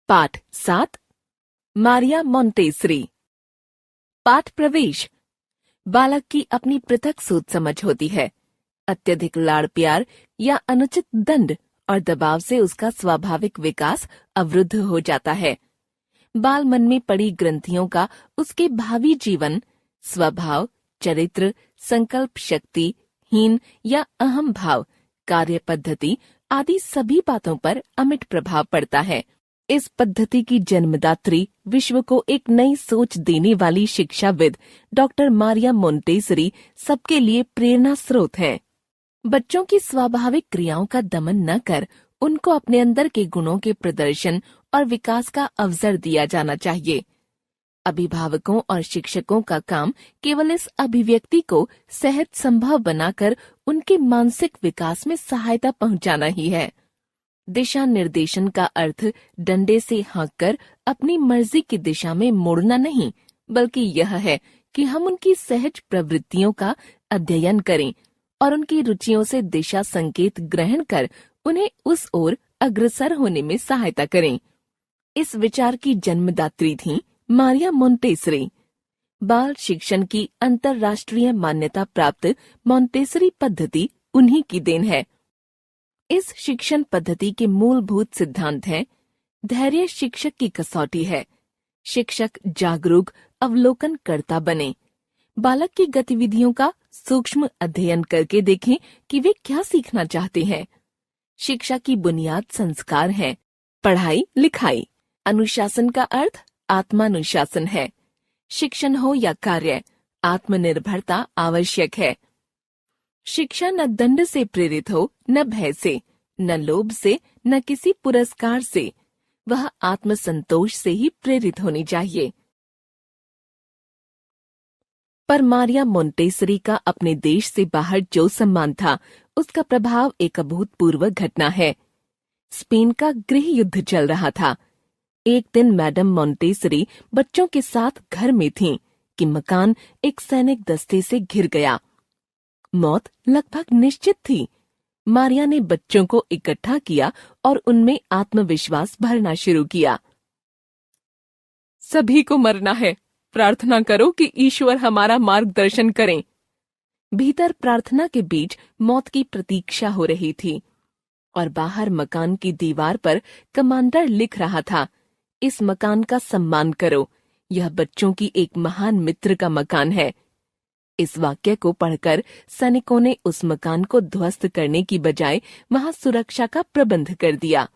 पाठ 7 Maria Montessori. पाठ प्रवेश। बालक की अपनी पृथक सोच समझ होती है। अत्यधिक लाड़ प्यार या अनुचित दंड और दबाव से उसका स्वाभाविक विकास अवरुद्ध हो जाता है। बाल मन में पड़ी ग्रंथियों का उसके भावी जीवन, स्वभाव, चरित्र, संकल्प शक्ति, हीन या अहम भाव, कार्य पद्धति आदि सभी बातों पर अमिट प्रभाव पड़ता है। इस पद्धति की जन्मदात्री, विश्व को एक नई सोच देने वाली शिक्षाविद डॉक्टर मारिया मोंटेसरी सबके लिए प्रेरणा स्रोत है। बच्चों की स्वाभाविक क्रियाओं का दमन न कर उनको अपने अंदर के गुणों के प्रदर्शन और विकास का अवसर दिया जाना चाहिए। अभिभावकों और शिक्षकों का काम केवल इस अभिव्यक्ति को सहज संभव बनाकर उनके मानसिक विकास में सहायता पहुंचाना ही है। दिशा निर्देशन का अर्थ डंडे से हाँककर अपनी मर्जी की दिशा में मोड़ना नहीं, बल्कि यह है कि हम उनकी सहज प्रवृत्तियों का अध्ययन करें और उनकी रुचियों से दिशा संकेत ग्रहण कर उन्हें उस ओर अग्रसर होने में सहायता करें। इस विचार की जन्मदात्री थीं मारिया मोंटेसरी। बाल शिक्षण की अंतर्राष्ट्रीय मान्यता प्राप्त मोंटेसरी पद्धति उन्हीं की देन है। इस शिक्षण पद्धति के मूलभूत सिद्धांत हैं: धैर्य शिक्षक की कसौटी है, शिक्षक जागरूक अवलोकनकर्ता बने, बालक की गतिविधियों का सूक्ष्म अध्ययन करके देखें कि वे क्या सीखना चाहते हैं। शिक्षा की बुनियाद संस्कार है, पढ़ाई लिखाई। अनुशासन का अर्थ आत्मानुशासन है। शिक्षण हो या कार्य, आत्मनिर्भरता आवश्यक है। शिक्षा न दंड से प्रेरित हो, न भय से, न लोभ से, न किसी पुरस्कार से। वह आत्मसंतोष से ही प्रेरित होनी चाहिए। पर मारिया मोंटेसरी का अपने देश से बाहर जो सम्मान था, उसका प्रभाव एक अभूतपूर्व घटना है। स्पेन का गृह युद्ध चल रहा था। एक दिन मैडम मोंटेसरी बच्चों के साथ घर में थीं कि मकान एक सैनिक दस्ते से घिर गया। मौत लगभग निश्चित थी। मारिया ने बच्चों को इकट्ठा किया और उनमें आत्मविश्वास भरना शुरू किया। सभी को मरना है, प्रार्थना करो कि ईश्वर हमारा मार्गदर्शन करें। भीतर प्रार्थना के बीच मौत की प्रतीक्षा हो रही थी और बाहर मकान की दीवार पर कमांडर लिख रहा था, इस मकान का सम्मान करो, यह बच्चों की एक महान मित्र का मकान है। इस वाक्य को पढ़कर सैनिकों ने उस मकान को ध्वस्त करने की बजाय वहां सुरक्षा का प्रबंध कर दिया।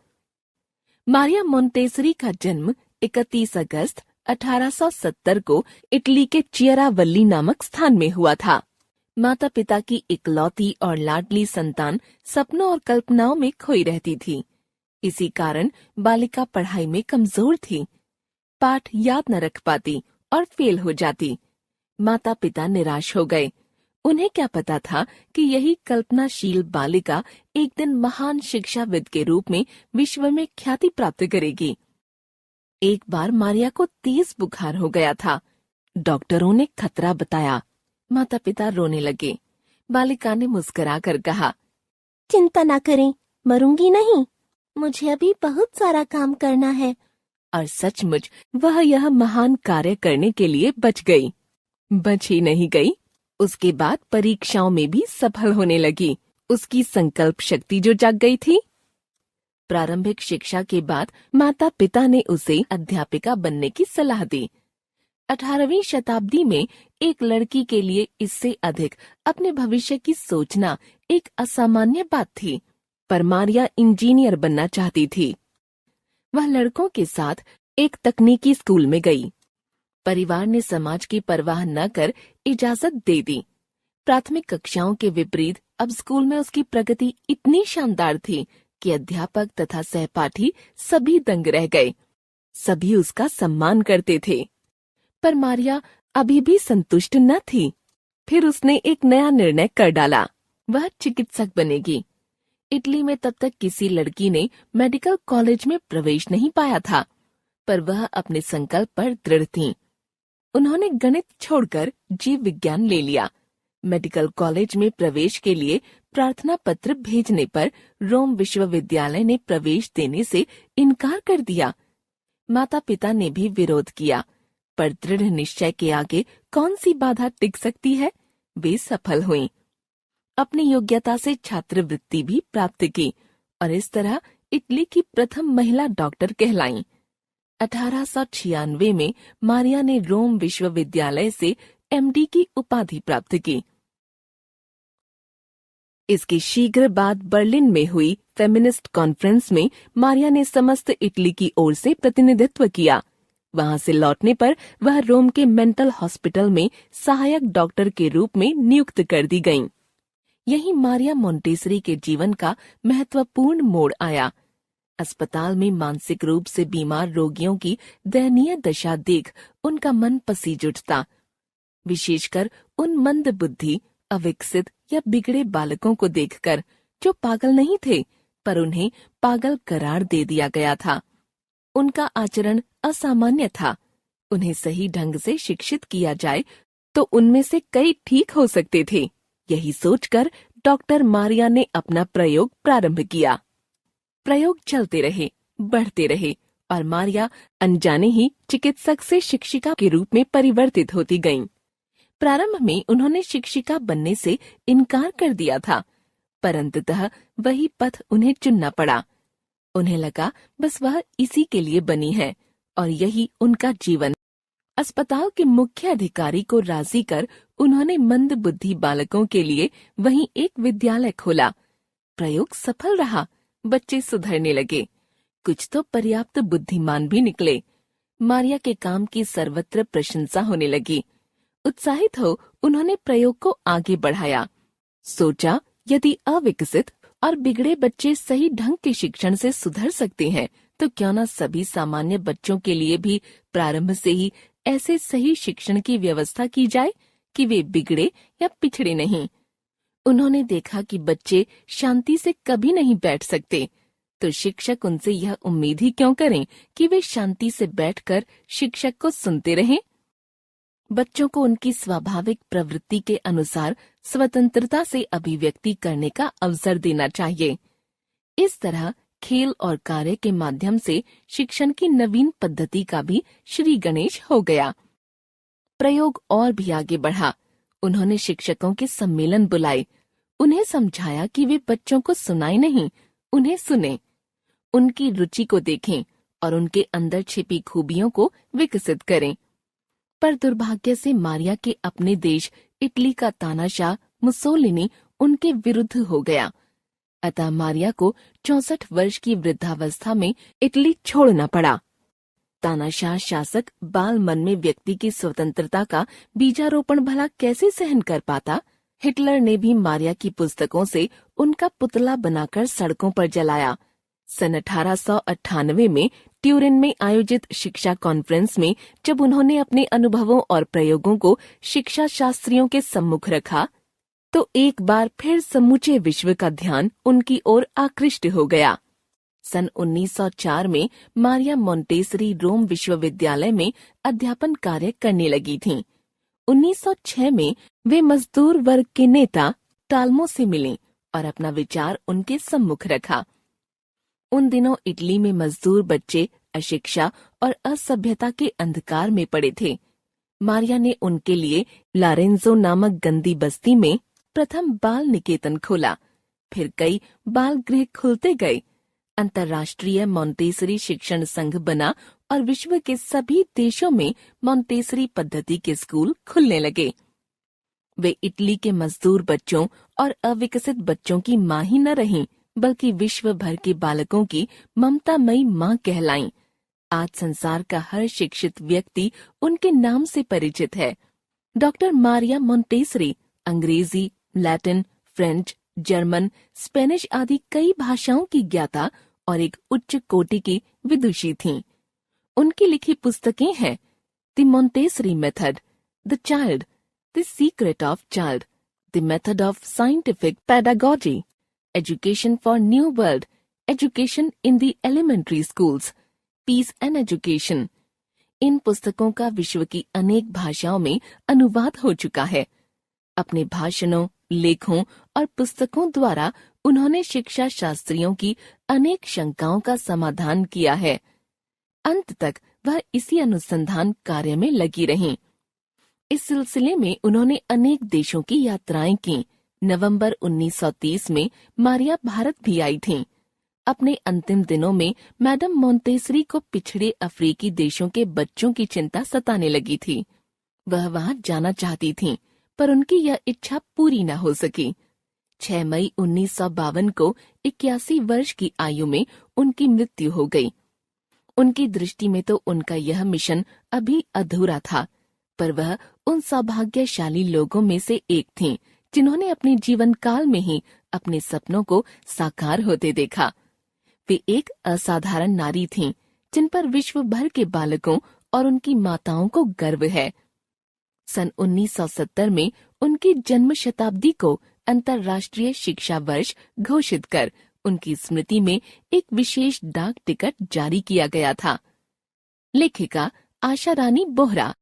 मारिया मोंटेसरी का जन्म 31 अगस्त 1870 को इटली के चियरावल्ली नामक स्थान में हुआ था। माता पिता की इकलौती और लाडली संतान सपनों और कल्पनाओं में खोई रहती थी। इसी कारण बालिका पढ़ाई में कमजोर थी, पाठ याद न रख पाती और फेल हो जाती। माता पिता निराश हो गए। उन्हें क्या पता था कि यही कल्पनाशील बालिका एक दिन महान शिक्षाविद के रूप में विश्व में ख्याति प्राप्त करेगी। एक बार मारिया को तेज बुखार हो गया था। डॉक्टरों ने खतरा बताया। माता पिता रोने लगे। बालिका ने मुस्कुराकर कहा, चिंता ना करें, मरूंगी नहीं, मुझे अभी बहुत सारा काम करना है। और सचमुच वह यह महान कार्य करने के लिए बच गई। बच ही नहीं गई, उसके बाद परीक्षाओं में भी सफल होने लगी। उसकी संकल्प शक्ति जो जाग गई थी। प्रारंभिक शिक्षा के बाद माता पिता ने उसे अध्यापिका बनने की सलाह दी। 18वीं शताब्दी में एक लड़की के लिए इससे अधिक अपने भविष्य की सोचना एक असामान्य बात थी। पर मारिया इंजीनियर बनना चाहती थी। वह लड़कों के साथ एक तकनीकी स्कूल में गई। परिवार ने समाज की परवाह न कर इजाजत दे दी। प्राथमिक कक्षाओं के विपरीत अब स्कूल में उसकी प्रगति इतनी शानदार थी कि अध्यापक तथा सहपाठी सभी दंग रह गए। सभी उसका सम्मान करते थे। पर मारिया अभी भी संतुष्ट न थी। फिर उसने एक नया निर्णय कर डाला। वह चिकित्सक बनेगी। इटली में तब तक किसी लड़की ने मेडिकल कॉलेज में प्रवेश नहीं पाया था, पर वह अपने संकल्प पर दृढ़ थीं। उन्होंने गणित छोड़कर जीव विज्ञान ले लिया। मेडिकल कॉलेज में प्रवेश के लिए प्रार्थना पत्र भेजने पर रोम विश्वविद्यालय ने प्रवेश देने से इनकार कर दिया। माता पिता ने भी विरोध किया, पर दृढ़ निश्चय के आगे कौन सी बाधा टिक सकती है। वे सफल हुईं। अपनी योग्यता से छात्रवृत्ति भी प्राप्त की और इस तरह इटली की प्रथम महिला डॉक्टर कहलाईं। 1896 में मारिया ने रोम विश्वविद्यालय से एमडी की उपाधि प्राप्त की। इसके शीघ्र बाद बर्लिन में हुई फेमिनिस्ट कॉन्फ्रेंस में मारिया ने समस्त इटली की ओर से प्रतिनिधित्व किया। वहां से लौटने पर वह रोम के मेंटल हॉस्पिटल में सहायक डॉक्टर के रूप में नियुक्त कर दी गईं। यही मारिया मोंटेसरी के जीवन का महत्वपूर्ण मोड़ आया। अस्पताल में मानसिक रूप से बीमार रोगियों की दयनीय दशा देख उनका मन पसीज उठता, विशेषकर उन मंद बुद्धि, अविकसित या बिगड़े बालकों को देखकर जो पागल नहीं थे पर उन्हें पागल करार दे दिया गया था। उनका आचरण असामान्य था। उन्हें सही ढंग से शिक्षित किया जाए तो उनमें से कई ठीक हो सकते थे। यही सोचकर डॉक्टर मारिया ने अपना प्रयोग प्रारंभ किया। प्रयोग चलते रहे, बढ़ते रहे और मारिया अनजाने ही चिकित्सक से शिक्षिका के रूप में परिवर्तित होती गईं। प्रारंभ में उन्होंने शिक्षिका बनने से इनकार कर दिया था, पर अंततः वही पथ उन्हें चुनना पड़ा। उन्हें लगा बस वह इसी के लिए बनी है और यही उनका जीवन। अस्पताल के मुख्य अधिकारी को राजी कर उन्होंने मंद बुद्धि बालकों के लिए वहीं एक विद्यालय खोला। प्रयोग सफल रहा, बच्चे सुधरने लगे, कुछ तो पर्याप्त बुद्धिमान भी निकले। मारिया के काम की सर्वत्र प्रशंसा होने लगी। उत्साहित हो उन्होंने प्रयोग को आगे बढ़ाया। सोचा यदि अविकसित और बिगड़े बच्चे सही ढंग के शिक्षण से सुधर सकते हैं तो क्यों न सभी सामान्य बच्चों के लिए भी प्रारंभ से ही ऐसे सही शिक्षण की व्यवस्था की जाए कि वे बिगड़े या पिछड़े नहीं। उन्होंने देखा कि बच्चे शांति से कभी नहीं बैठ सकते, तो शिक्षक उनसे यह उम्मीद ही क्यों करें कि वे शांति से बैठकर शिक्षक को सुनते रहें। बच्चों को उनकी स्वाभाविक प्रवृत्ति के अनुसार स्वतंत्रता से अभिव्यक्ति करने का अवसर देना चाहिए। इस तरह खेल और कार्य के माध्यम से शिक्षण की नवीन पद्धति का भी श्री गणेश हो गया। प्रयोग और भी आगे बढ़ा। उन्होंने शिक्षकों के सम्मेलन बुलाए, उन्हें समझाया कि वे बच्चों को सुनाए नहीं, उन्हें सुने, उनकी रुचि को देखें और उनके अंदर छिपी खूबियों को विकसित करें। पर दुर्भाग्य से मारिया के अपने देश इटली का तानाशाह मुसोलिनी उनके विरुद्ध हो गया। अतः मारिया को 64 वर्ष की वृद्धावस्था में इटली छोड़ना पड़ा। तानाशाह शासक बाल मन में व्यक्ति की स्वतंत्रता का बीजारोपण भला कैसे सहन कर पाता। हिटलर ने भी मारिया की पुस्तकों से उनका पुतला बनाकर सड़कों पर जलाया। सन 1898 में ट्यूरिन में आयोजित शिक्षा कॉन्फ्रेंस में जब उन्होंने अपने अनुभवों और प्रयोगों को शिक्षा शास्त्रियों के सम्मुख रखा तो एक बार फिर समूचे विश्व का ध्यान उनकी ओर आकृष्ट हो गया। सन 1904 में मारिया मोंटेसरी रोम विश्वविद्यालय में अध्यापन कार्य करने लगी थीं। 1906 में वे मजदूर वर्ग के नेता टाल्मो से मिलीं और अपना विचार उनके सम्मुख रखा। उन दिनों इटली में मजदूर बच्चे अशिक्षा और असभ्यता के अंधकार में पड़े थे। मारिया ने उनके लिए लारेंजो नामक गंदी बस्ती में प्रथम बाल निकेतन खोला। फिर कई बाल गृह खुलते गए। अंतर्राष्ट्रीय मोंटेसरी शिक्षण संघ बना और विश्व के सभी देशों में मोंटेसरी पद्धति के स्कूल खुलने लगे। वे इटली के मजदूर बच्चों और अविकसित बच्चों की मां ही न रहीं, बल्कि विश्व भर के बालकों की ममतामयी मां कहलाईं। आज संसार का हर शिक्षित व्यक्ति उनके नाम से परिचित है। डॉक्टर मारिया मोंटेसरी अंग्रेजी, लैटिन, फ्रेंच, जर्मन, स्पेनिश आदि कई भाषाओं की ज्ञाता और एक उच्च कोटि की विदुषी थीं। उनकी लिखी पुस्तकें हैं the Montessori method, the child, the secret of child, the method of scientific pedagogy, education for new world, education in the elementary schools, peace and education. इन पुस्तकों का विश्व की अनेक भाषाओं में अनुवाद हो चुका है। अपने भाषणों, लेखों और पुस्तकों द्वारा उन्होंने शिक्षा शास्त्रियों की अनेक शंकाओं का समाधान किया है। अंत तक वह इसी अनुसंधान कार्य में लगी रहीं। इस सिलसिले में उन्होंने अनेक देशों की यात्राएं की। नवंबर 1930 में मारिया भारत भी आई थीं। अपने अंतिम दिनों में मैडम मोंटेसरी को पिछड़े अफ्रीकी देशों के बच्चों की चिंता सताने लगी थी। वह वहां जाना चाहती थीं, पर उनकी यह इच्छा पूरी न हो सकी। 6 मई 1952 को 81 वर्ष की आयु में उनकी मृत्यु हो गई। उनकी दृष्टि में तो उनका यह मिशन अभी अधूरा था, पर वह उन सौभाग्यशाली लोगों में से एक थीं, जिन्होंने अपने जीवन काल में ही अपने सपनों को साकार होते देखा। वे एक असाधारण नारी थीं, जिन पर विश्व भर के बालकों और उनकी माताओं को गर्व है। सन 1970 में उनकी जन्म शताब्दी को अंतर्राष्ट्रीय शिक्षा वर्ष घोषित कर उनकी स्मृति में एक विशेष डाक टिकट जारी किया गया था। लेखिका आशा रानी बोहरा।